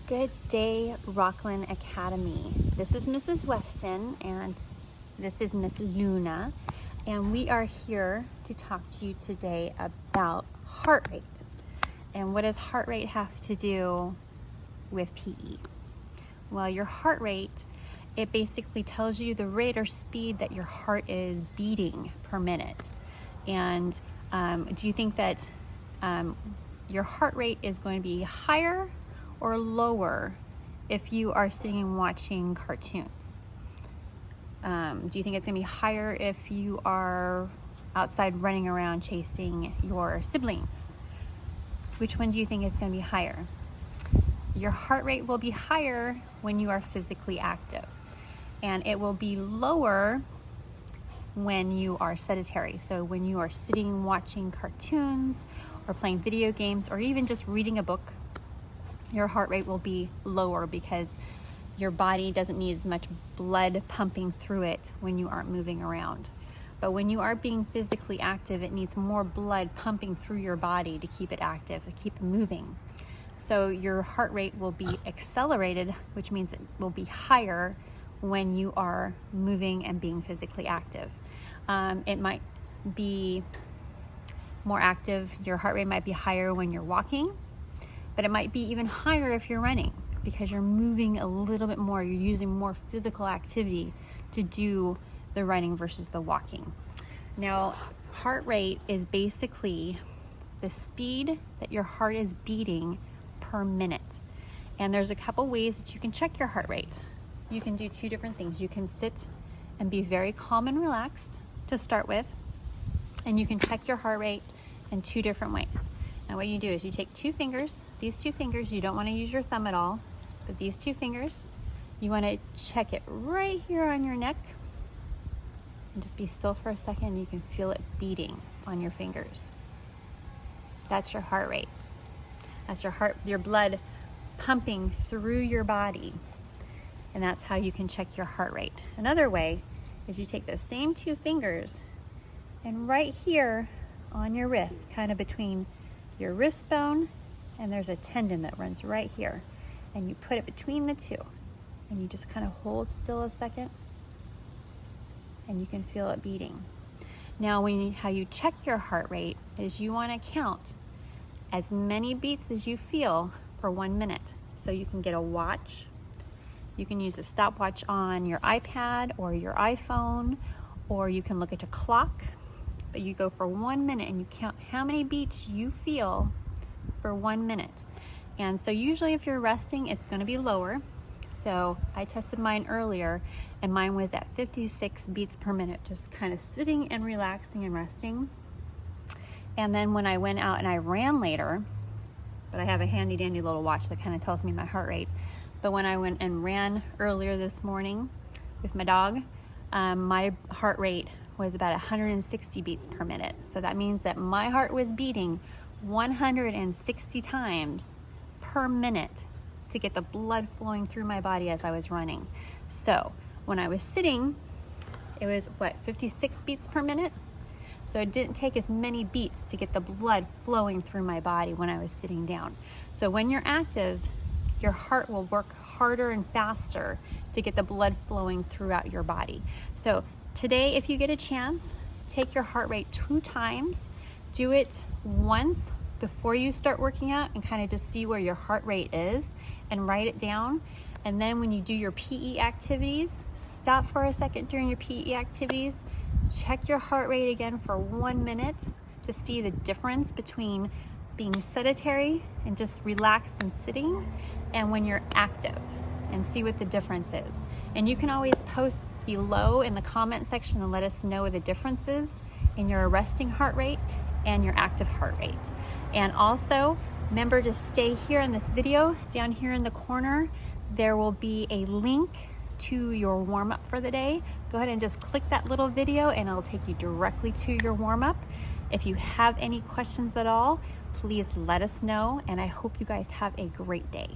Good day, Rockland Academy. This is Mrs. Weston and this is Miss Luna, and we are here to talk to you today about heart rate. And what does heart rate have to do with PE? Well, your heart rate, it basically tells you the rate or speed that your heart is beating per minute. And do you think that your heart rate is going to be higher or lower if you are sitting and watching cartoons? Do you think it's going to be higher if you are outside running around chasing your siblings? Which one do you think is going to be higher? Your heart rate will be higher when you are physically active, and it will be lower when you are sedentary. So when you are sitting watching cartoons or playing video games or even just reading a book, your heart rate will be lower because your body doesn't need as much blood pumping through it when you aren't moving around. But when you are being physically active, it needs more blood pumping through your body to keep it active, to keep it moving. So your heart rate will be accelerated, which means it will be higher when you are moving and being physically active. It might be more active, your heart rate might be higher when you're walking, but it might be even higher if you're running because you're moving a little bit more. You're using more physical activity to do the running versus the walking. Now, heart rate is basically the speed that your heart is beating per minute. And there's a couple ways that you can check your heart rate. You can do two different things. You can sit and be very calm and relaxed to start with, and you can check your heart rate in two different ways. Now what you do is you take two fingers, these two fingers, you don't want to use your thumb at all, but these two fingers, you want to check it right here on your neck, and just be still for a second, and you can feel it beating on your fingers. That's your heart rate. That's your blood pumping through your body, and that's how you can check your heart rate. Another way is you take those same two fingers, and right here on your wrist, kind of between your wrist bone, and there's a tendon that runs right here, and you put it between the two, and you just kind of hold still a second, and you can feel it beating. Now how you check your heart rate is you want to count as many beats as you feel for 1 minute. So you can get a watch, you can use a stopwatch on your iPad or your iPhone, or you can look at a clock. But you go for 1 minute and you count how many beats you feel for 1 minute. And so usually if you're resting, it's going to be lower. So I tested mine earlier and mine was at 56 beats per minute, just kind of sitting and relaxing and resting. And then when I went out and I ran later, but I have a handy dandy little watch that kind of tells me my heart rate. But when I went and ran earlier this morning with my dog, my heart rate was about 160 beats per minute. So that means that my heart was beating 160 times per minute to get the blood flowing through my body as I was running. So when I was sitting, it was 56 beats per minute? So it didn't take as many beats to get the blood flowing through my body when I was sitting down. So when you're active, your heart will work harder and faster to get the blood flowing throughout your body. So today, if you get a chance, take your heart rate 2 times. Do it once before you start working out and kind of just see where your heart rate is and write it down. And then when you do your PE activities, stop for a second during your PE activities, check your heart rate again for 1 minute to see the difference between being sedentary and just relaxed and sitting and when you're active, and see what the difference is. And you can always post below in the comment section and let us know the differences in your resting heart rate and your active heart rate. And also remember to stay here in this video. Down here in the corner there will be a link to your warm-up for the day. Go ahead and just click that little video and it'll take you directly to your warm-up. If you have any questions at all, please let us know, and I hope you guys have a great day.